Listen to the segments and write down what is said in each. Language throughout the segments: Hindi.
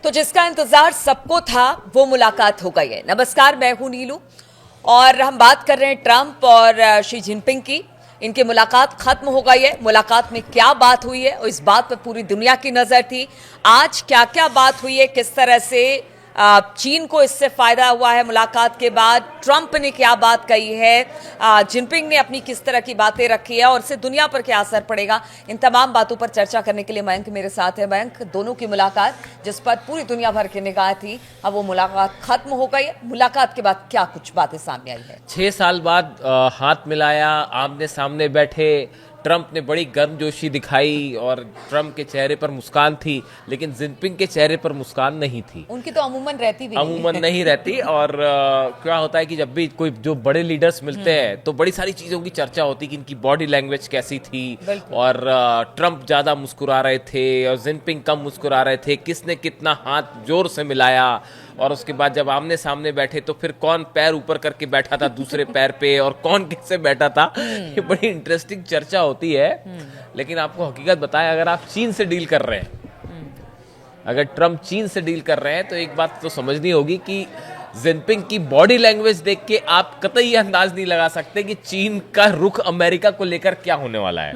तो जिसका इंतजार सबको था वो मुलाकात हो गई है। नमस्कार, मैं हूं नीलू और हम बात कर रहे हैं ट्रंप और शी जिनपिंग की। इनकी मुलाकात खत्म हो गई है। मुलाकात में क्या बात हुई है और इस बात पर पूरी दुनिया की नजर थी। आज क्या क्या बात हुई है, किस तरह से चीन को इससे फायदा हुआ है मुलाकात के बाद, ट्रंप ने क्या बात कही है, जिनपिंग ने अपनी किस तरह की बातें रखी है और इससे दुनिया पर क्या असर पड़ेगा, इन तमाम बातों पर चर्चा करने के लिए मयंक मेरे साथ है। मयंक, दोनों की मुलाकात जिस पर पूरी दुनिया भर की निगाह थी, अब वो मुलाकात खत्म हो गई है। मुलाकात के बाद क्या कुछ बातें सामने आई है? 6 साल बाद हाथ मिलाया, आमने सामने बैठे। ट्रंप ने बड़ी गर्मजोशी दिखाई और ट्रंप के चेहरे पर मुस्कान थी, लेकिन जिनपिंग के चेहरे पर मुस्कान नहीं थी। उनकी तो अमूमन रहती भी अमूमन नहीं रहती। और क्या होता है कि जब भी कोई जो बड़े लीडर्स मिलते हैं तो बड़ी सारी चीज़ों की चर्चा होती कि इनकी बॉडी लैंग्वेज कैसी थी। और ट्रंप ज़्यादा मुस्कुरा रहे थे और जिनपिंग कम मुस्कुरा रहे थे, किसने कितना हाथ जोर से मिलाया। और उसके बाद जब आमने सामने बैठे तो फिर कौन पैर ऊपर करके बैठा था दूसरे पैर पे और कौन कैसे बैठा था, ये बड़ी इंटरेस्टिंग चर्चा होती है। लेकिन आपको हकीकत बताएं, अगर आप चीन से डील कर रहे हैं, अगर ट्रंप चीन से डील कर रहे हैं, तो एक बात तो समझनी होगी कि जिनपिंग की बॉडी लैंग्वेज देख के आप कतई अंदाज नहीं लगा सकते कि चीन का रुख अमेरिका को लेकर क्या होने वाला है।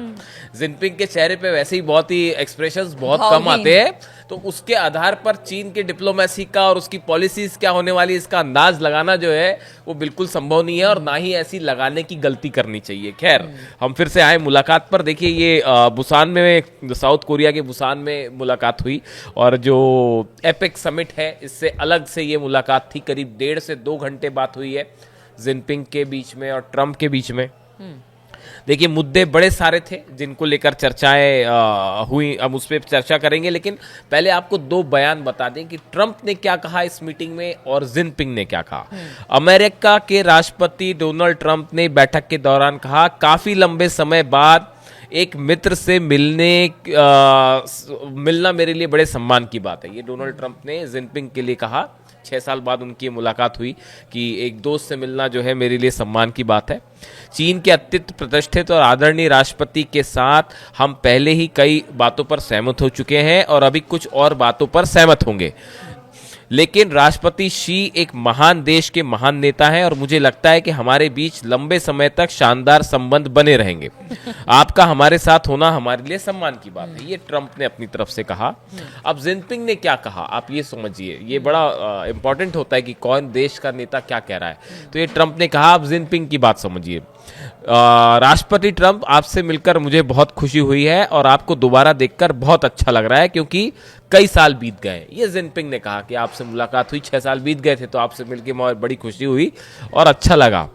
जिनपिंग के चेहरे पे वैसे ही बहुत ही एक्सप्रेशंस बहुत कम आते हैं, तो उसके आधार पर चीन के डिप्लोमेसी का और उसकी पॉलिसीज क्या होने वाली, इसका अंदाज लगाना जो है वो बिल्कुल संभव नहीं है और ना ही ऐसी लगाने की गलती करनी चाहिए। खैर, हम फिर से आए मुलाकात पर। देखिए, ये बुसान में, साउथ कोरिया के बुसान में मुलाकात हुई और जो एपेक समिट है इससे अलग से ये मुलाकात थी। करीब 1.5 से 2 घंटे बात हुई है जिनपिंग के बीच में और ट्रंप के बीच में। देखिए, मुद्दे बड़े सारे थे जिनको लेकर चर्चाएं हुई, अब उस पर चर्चा करेंगे। लेकिन पहले आपको 2 बयान बता दें कि ट्रंप ने क्या कहा इस मीटिंग में और जिनपिंग ने क्या कहा। अमेरिका के राष्ट्रपति डोनाल्ड ट्रंप ने बैठक के दौरान कहा, काफी लंबे समय बाद एक मित्र से मिलना मेरे लिए बड़े सम्मान की बात है। ये डोनाल्ड ट्रंप ने जिनपिंग के लिए कहा। 6 साल बाद उनकी मुलाकात हुई कि एक दोस्त से मिलना जो है मेरे लिए सम्मान की बात है। चीन के अत्यंत प्रतिष्ठित और आदरणीय राष्ट्रपति के साथ हम पहले ही कई बातों पर सहमत हो चुके हैं और अभी कुछ और बातों पर सहमत होंगे। लेकिन राष्ट्रपति शी एक महान देश के महान नेता हैं और मुझे लगता है कि हमारे बीच लंबे समय तक शानदार संबंध बने रहेंगे। आपका हमारे साथ होना हमारे लिए सम्मान की बात है। ये ट्रंप ने अपनी तरफ से कहा। अब जिनपिंग ने क्या कहा, आप ये समझिए, ये बड़ा इंपॉर्टेंट होता है कि कौन देश का नेता क्या कह रहा है। तो ये ट्रंप ने कहा, अब जिनपिंग की बात समझिए। राष्ट्रपति ट्रंप, आपसे मिलकर मुझे बहुत खुशी हुई है और आपको दोबारा देखकर बहुत अच्छा लग रहा है क्योंकि कई साल बीत गए। ये जिनपिंग ने कहा कि आपसे मुलाकात हुई, 6 साल बीत गए थे, तो आपसे मिलकर मुझे बड़ी खुशी हुई और अच्छा लगा।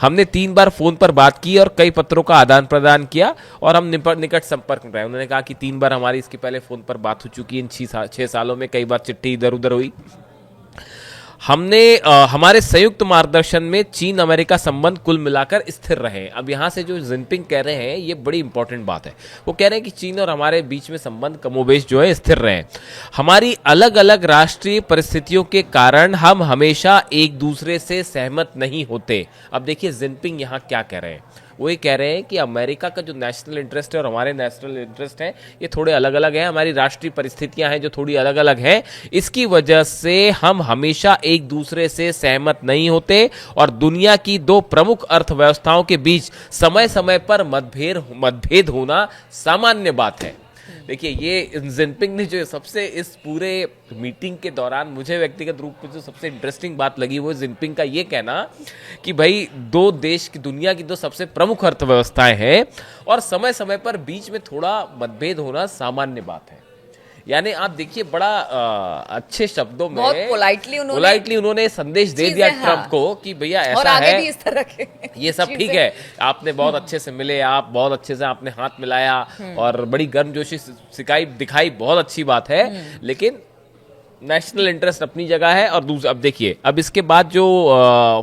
हमने 3 बार फोन पर बात की और कई पत्रों का आदान प्रदान किया और हम निकट संपर्क में रहे। उन्होंने कहा कि 3 बार हमारी इसके पहले फोन पर बात हो चुकी है इन 6 सालों में। कई बार चिट्ठी इधर उधर हुई। हमने हमारे संयुक्त मार्गदर्शन में चीन अमेरिका संबंध कुल मिलाकर स्थिर रहे। अब यहाँ से जो जिनपिंग कह रहे हैं ये बड़ी इंपॉर्टेंट बात है। वो कह रहे हैं कि चीन और हमारे बीच में संबंध कमोबेश जो है स्थिर रहे। हमारी अलग अलग राष्ट्रीय परिस्थितियों के कारण हम हमेशा एक दूसरे से सहमत नहीं होते। अब देखिए जिनपिंग यहाँ क्या कह रहे हैं। वो ये कह रहे हैं कि अमेरिका का जो नेशनल इंटरेस्ट है और हमारे नेशनल इंटरेस्ट है ये थोड़े अलग अलग हैं। हमारी राष्ट्रीय परिस्थितियां हैं जो थोड़ी अलग अलग हैं। इसकी वजह से हम हमेशा एक दूसरे से सहमत नहीं होते और दुनिया की 2 प्रमुख अर्थव्यवस्थाओं के बीच समय समय पर मतभेद होना सामान्य बात है। देखिए, ये जिनपिंग ने जो सबसे इस पूरे मीटिंग के दौरान मुझे व्यक्तिगत रूप में जो सबसे इंटरेस्टिंग बात लगी वो जिनपिंग का ये कहना कि भाई 2 देश की, दुनिया की 2 सबसे प्रमुख अर्थव्यवस्थाएं हैं और समय समय पर बीच में थोड़ा मतभेद होना सामान्य बात है। यानी आप देखिए, बड़ा अच्छे शब्दों में बहुत पोलाइटली उन्होंने संदेश दे दिया ट्रंप को कि भैया ऐसा और आगे है भी इस तरह के ये सब ठीक है। आपने बहुत अच्छे से मिले, आप बहुत अच्छे से आपने हाथ मिलाया और बड़ी गर्मजोशी दिखाई, बहुत अच्छी बात है। लेकिन नेशनल इंटरेस्ट अपनी जगह है। और दूसरा, अब देखिए, अब इसके बाद जो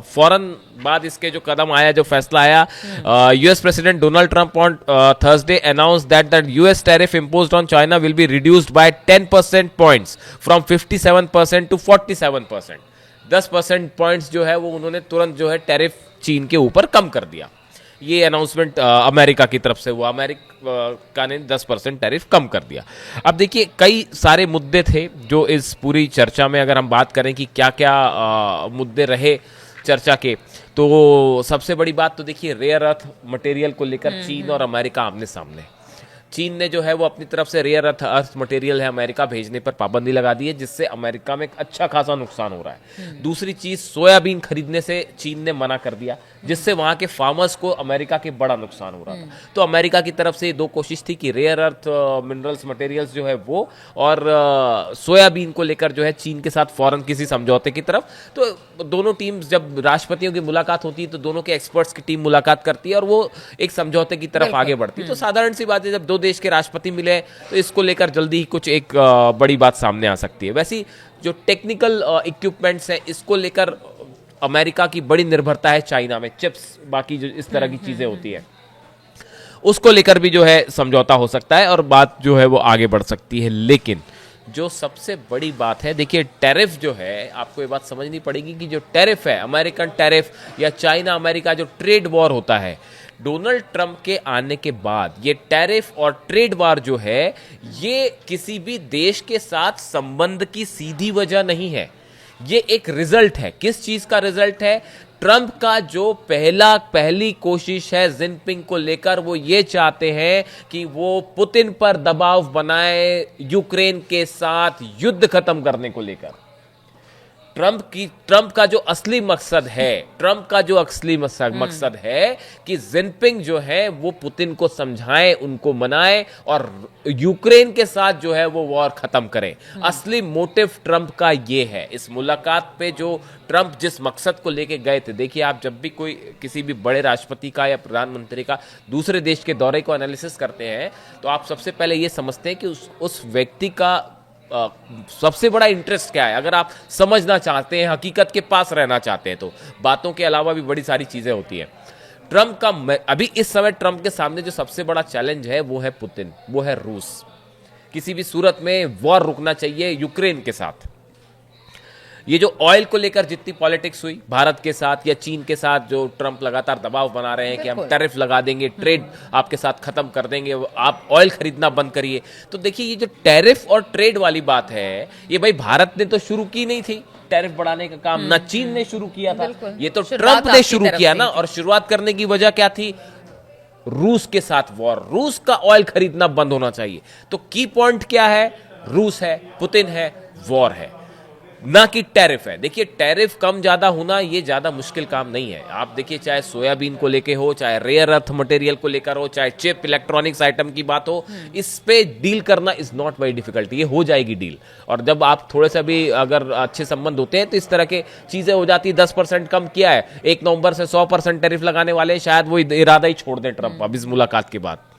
फौरन बाद इसके जो कदम आया, जो फैसला आया, US president Donald Trump on Thursday announced that the US tariff imposed on China will be reduced by 10% points from 57% to 47%। 10% points जो है वो उन्होंने तुरंत जो है टैरिफ चीन के ऊपर कम कर दिया। ये अनाउंसमेंट अमेरिका की तरफ से हुआ। अमेरिका ने 10% टैरिफ कम कर दिया। अब देखिए कई सारे मुद्दे थे जो इस पूरी चर्चा में, अगर हम बात करें कि क्या क्या मुद्दे रहे चर्चा के, तो सबसे बड़ी बात तो देखिए रेयर अर्थ मटेरियल को लेकर चीन और अमेरिका आमने सामने। चीन ने जो है वो अपनी तरफ से रेयर अर्थ मटेरियल है अमेरिका भेजने पर पाबंदी लगा दी है, जिससे अमेरिका में अच्छा खासा नुकसान हो रहा है। दूसरी चीज, सोयाबीन खरीदने से चीन ने मना कर दिया, जिससे वहां के फार्मर्स को अमेरिका के बड़ा नुकसान हो रहा था। तो अमेरिका की तरफ से दो कोशिश थी कि रेयर अर्थ मिनरल्स मटेरियल्स जो है वो और सोयाबीन को लेकर जो है चीन के साथ फौरन किसी समझौते की तरफ। तो दोनों टीम्स, जब राष्ट्रपतियों की मुलाकात होती है तो दोनों के एक्सपर्ट्स की टीम मुलाकात करती है और वो एक समझौते की तरफ आगे बढ़ती है। तो साधारण सी बात है, जब दो देश के राष्ट्रपति मिले तो इसको लेकर जल्दी ही कुछ एक बड़ी बात सामने आ सकती है। वैसी जो टेक्निकल इक्विपमेंट्स हैं इसको लेकर अमेरिका की बड़ी निर्भरता है चाइना में, चिप्स बाकी जो इस तरह की चीजें होती है उसको लेकर भी जो है समझौता हो सकता है और बात जो है वो आगे बढ़ सकती है। लेकिन जो सबसे बड़ी बात है, देखिए टैरिफ जो है, आपको ये बात समझनी पड़ेगी कि जो टैरिफ है, अमेरिकन टैरिफ या चाइना अमेरिका जो ट्रेड वॉर होता है, डोनाल्ड ट्रंप के आने के बाद ये टैरिफ और ट्रेड वॉर जो है ये किसी भी देश के साथ संबंध की सीधी वजह नहीं है। ये एक रिजल्ट है। किस चीज का रिजल्ट है? ट्रंप का जो पहली कोशिश है जिनपिंग को लेकर, वो ये चाहते हैं कि वो पुतिन पर दबाव बनाए यूक्रेन के साथ युद्ध खत्म करने को लेकर। ट्रंप का जो असली मकसद है कि जिनपिंग जो है वो पुतिन को समझाए, उनको मनाए और यूक्रेन के साथ जो है वो वॉर खत्म करें। असली मोटिव ट्रंप का ये है। इस मुलाकात पे जो ट्रंप जिस मकसद को लेके गए थे, देखिए आप जब भी कोई किसी भी बड़े राष्ट्रपति का या प्रधानमंत्री का दूसरे देश के दौरे को एनालिसिस करते हैं तो आप सबसे पहले ये समझते हैं कि उस व्यक्ति का सबसे बड़ा इंटरेस्ट क्या है। अगर आप समझना चाहते हैं, हकीकत के पास रहना चाहते हैं, तो बातों के अलावा भी बड़ी सारी चीजें होती हैं। ट्रंप का अभी इस समय ट्रंप के सामने जो सबसे बड़ा चैलेंज है वो है पुतिन, वो है रूस। किसी भी सूरत में वॉर रुकना चाहिए यूक्रेन के साथ। ये जो ऑयल को लेकर जितनी पॉलिटिक्स हुई भारत के साथ या चीन के साथ, जो ट्रंप लगातार दबाव बना रहे हैं कि हम टैरिफ लगा देंगे, ट्रेड आपके साथ खत्म कर देंगे, आप ऑयल खरीदना बंद करिए। तो देखिए ये जो टैरिफ और ट्रेड वाली बात है, ये भाई भारत ने तो शुरू की नहीं थी टैरिफ बढ़ाने का काम, ना चीन ने शुरू किया था, ये तो ट्रंप ने शुरू किया ना। और शुरुआत करने की वजह क्या थी? रूस के साथ वॉर, रूस का ऑयल खरीदना बंद होना चाहिए। तो की पॉइंट क्या है? रूस है, पुतिन है, वॉर है, ना कि टैरिफ है। देखिए टैरिफ कम ज्यादा होना ये ज्यादा मुश्किल काम नहीं है। आप देखिए चाहे सोयाबीन को लेके हो, चाहे रेयर अर्थ मटेरियल को लेकर हो, चाहे चिप इलेक्ट्रॉनिक्स आइटम की बात हो, इस पे डील करना इज नॉट वेरी डिफिकल्ट। ये हो जाएगी डील। और जब आप थोड़े से भी अगर अच्छे संबंध होते हैं तो इस तरह के चीजें हो जाती है। 10% कम किया है, 1 नवंबर से 100% टैरिफ लगाने वाले, शायद वो इरादा ही छोड़ दें ट्रंप अब इस मुलाकात के बाद।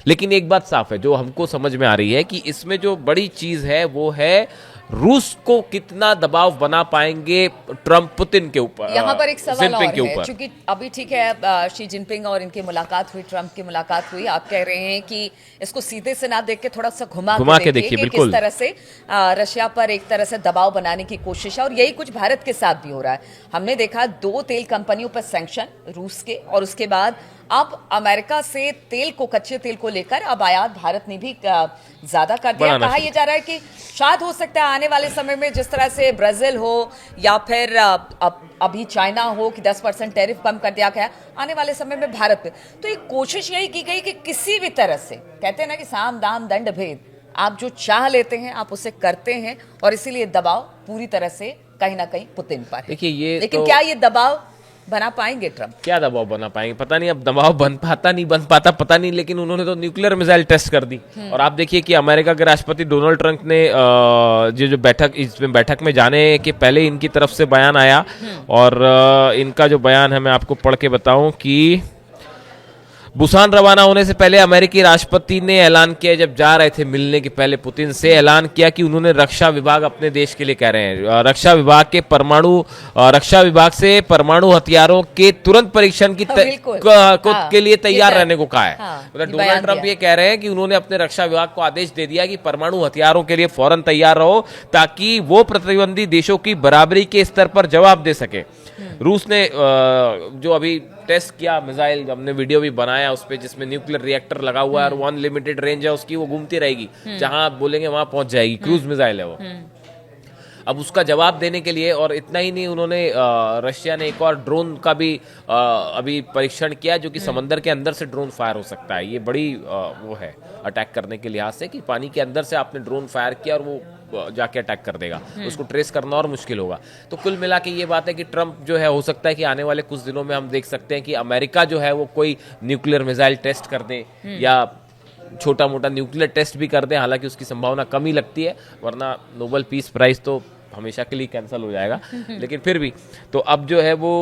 लेकिन एक बात साफ है जो हमको समझ में आ रही है कि इसमें जो बड़ी चीज है वो है रूस को कितना दबाव बना पाएंगे ट्रंप पुतिन के ऊपर। यहाँ पर एक सवाल और है, क्योंकि अभी ठीक है शी जिनपिंग और इनकी मुलाकात हुई, ट्रंप की मुलाकात हुई, आप कह रहे हैं कि इसको सीधे से ना देख के थोड़ा सा घुमा के देखिए बिल्कुल किस तरह से रशिया पर एक तरह से दबाव बनाने की कोशिश है। और यही कुछ भारत के साथ भी हो रहा है। हमने देखा 2 तेल कंपनियों पर सैंक्शन रूस के, और उसके बाद अब अमेरिका से तेल को, कच्चे तेल को लेकर अब आयात भारत ने भी ज्यादा कर दिया। कहा यह जा रहा है कि शायद हो सकता है आने वाले समय में जिस तरह से ब्राजील हो या फिर अभी चाइना हो कि 10% टैरिफ कम कर दिया गया, आने वाले समय में भारत पे। तो एक कोशिश यही की गई कि किसी भी तरह से, कहते हैं ना कि साम दाम दंड भेद, आप जो चाह लेते हैं आप उसे करते हैं, और इसीलिए दबाव पूरी तरह से कहीं ना कहीं पुतिन पर है। देखिए ये लेकिन क्या ये दबाव बना पाएंगे ट्रंप? क्या दबाव बना पाएंगे पता नहीं। अब दबाव बन पाता पता नहीं, लेकिन उन्होंने तो न्यूक्लियर मिसाइल टेस्ट कर दी। और आप देखिए कि अमेरिका के राष्ट्रपति डोनाल्ड ट्रंप ने जो बैठक में जाने के पहले इनकी तरफ से बयान आया, और इनका जो बयान है मैं आपको पढ़ के बताऊं कि बुसान रवाना होने से पहले अमेरिकी राष्ट्रपति ने ऐलान किया, जब जा रहे थे मिलने के पहले पुतिन से, ऐलान किया कि उन्होंने रक्षा विभाग अपने देश के लिए कह रहे हैं, रक्षा विभाग से परमाणु हथियारों के तुरंत परीक्षण की के लिए तैयार रहने को कहा है। मतलब डोनाल्ड ट्रंप ये कह रहे हैं कि उन्होंने अपने रक्षा विभाग को आदेश दे दिया कि परमाणु हथियारों के लिए फौरन तैयार रहो, ताकि वो प्रतिबंधी देशों की बराबरी के स्तर पर जवाब दे सके। रूस ने जो अभी टेस्ट किया मिसाइल, हमने वीडियो भी बनाया उस पे, जिसमें न्यूक्लियर रिएक्टर लगा हुआ है और अनलिमिटेड रेंज है उसकी, वो घूमती रहेगी, जहां आप बोलेंगे वहां पहुंच जाएगी, क्रूज मिसाइल है वो। अब उसका जवाब देने के लिए, और इतना ही नहीं, उन्होंने रशिया ने एक और ड्रोन का भी अभी परीक्षण किया, जो कि समंदर के अंदर से ड्रोन फायर हो सकता है। ये बड़ी वो है अटैक करने के लिहाज से, कि पानी के अंदर से आपने ड्रोन फायर किया और वो जाके अटैक कर देगा, उसको ट्रेस करना और मुश्किल होगा। तो कुल मिला के ये बात है कि ट्रंप जो है, हो सकता है कि आने वाले कुछ दिनों में हम देख सकते हैं कि अमेरिका जो है वो कोई न्यूक्लियर मिसाइल टेस्ट कर दे, या छोटा मोटा न्यूक्लियर टेस्ट भी कर दे। हालांकि उसकी संभावना कम ही लगती है, वरना नोबेल पीस प्राइज तो हमेशा के लिए कैंसिल हो जाएगा। लेकिन फिर भी तो अब जो है वो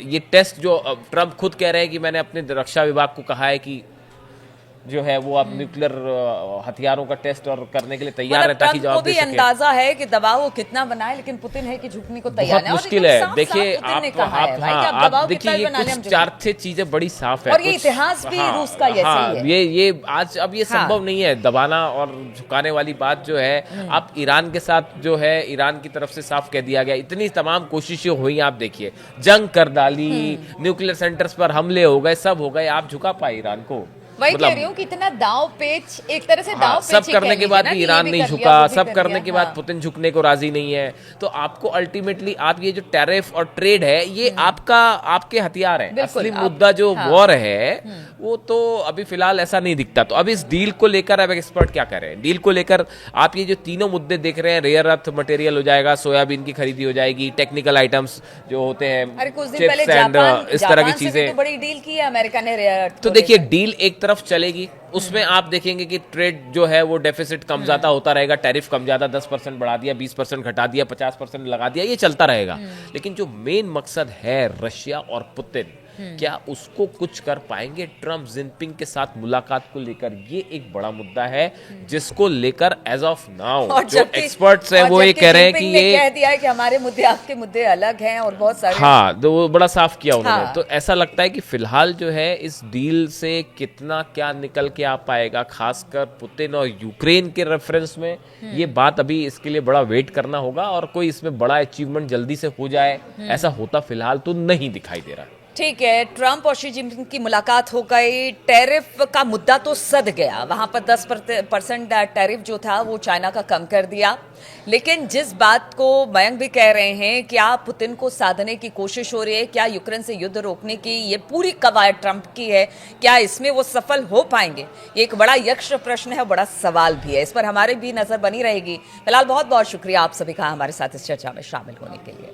ये टेस्ट जो ट्रंप खुद कह रहे हैं कि मैंने अपने रक्षा विभाग को कहा है कि जो है वो आप न्यूक्लियर हथियारों का टेस्ट और करने के लिए तैयार है, ताकि जवाब दे सके। अंदाजा है कि दबाव वो कितना बनाए, लेकिन पुतिन है कि झुकने को तैयार बहुत मुश्किल है। देखिए आप देखिए ये कुछ 4-6 चीजें बड़ी साफ है, और ये इतिहास भी रूस का यही है। ये आज अब ये संभव नहीं है दबाना और झुकाने वाली बात जो है। आप ईरान के साथ जो है, ईरान की तरफ से साफ कह दिया गया, इतनी तमाम कोशिशें हुई, आप देखिए जंग कर डाली, न्यूक्लियर सेंटर्स पर हमले हो गए, सब हो गए, आप झुका पाए ईरान को? वही कह रही हूँ कि इतना दाव पेच, एक तरह से दाव पेच सब करने के बाद भी ईरान नहीं झुका, सब करने के बाद हाँ। पुतिन झुकने को राजी नहीं है। तो आपको अल्टीमेटली आप ये जो टैरिफ और ट्रेड है, ये आपके हथियार है। असली मुद्दा जो वॉर है वो तो अभी फिलहाल ऐसा नहीं दिखता। तो अब इस डील को लेकर अब एक्सपर्ट क्या कर रहे हैं, डील को लेकर आप ये जो तीनों मुद्दे देख रहे हैं, रेयर अर्थ मटेरियल हो जाएगा, सोयाबीन की खरीदी हो जाएगी, टेक्निकल आइटम्स जो होते हैं, चिप्स एंड इस तरह की चीजें, बड़ी डील की है अमेरिका ने रेयर अर्थ। तो देखिए डील एक तरफ चलेगी, उसमें आप देखेंगे कि ट्रेड जो है वो डेफिसिट कम ज्यादा होता रहेगा, टैरिफ कम ज्यादा 10% बढ़ा दिया, 20% घटा दिया, 50% लगा दिया, ये चलता रहेगा। लेकिन जो मेन मकसद है रशिया और पुतिन, क्या उसको कुछ कर पाएंगे ट्रंप जिनपिंग के साथ मुलाकात को लेकर, ये एक बड़ा मुद्दा है, जिसको लेकर एज ऑफ नाउ जो एक्सपर्ट्स हैं वो ये कह रहे हैं कि ये कह दिया है कि हमारे मुद्दे आपके मुद्दे अलग हैं और बहुत सारे, हाँ, तो वो बड़ा साफ किया उन्होंने। तो ऐसा लगता है कि फिलहाल जो है इस डील से कितना क्या निकल के आ पाएगा, खासकर पुतिन और यूक्रेन के रेफरेंस में, ये बात अभी इसके लिए बड़ा वेट करना होगा। और कोई इसमें बड़ा अचीवमेंट जल्दी से हो जाए, ऐसा होता फिलहाल तो नहीं दिखाई दे रहा। ठीक है, ट्रंप और शी जिनपिंग की मुलाकात हो गई, टैरिफ का मुद्दा तो सध गया, वहां पर 10% टैरिफ जो था वो चाइना का कम कर दिया। लेकिन जिस बात को मयंक भी कह रहे हैं, क्या पुतिन को साधने की कोशिश हो रही है, क्या यूक्रेन से युद्ध रोकने की ये पूरी कवायद ट्रंप की है, क्या इसमें वो सफल हो पाएंगे, ये एक बड़ा यक्ष प्रश्न है, बड़ा सवाल भी है। इस पर हमारी भी नजर बनी रहेगी। फिलहाल बहुत बहुत शुक्रिया आप सभी का हमारे साथ इस चर्चा में शामिल होने के लिए।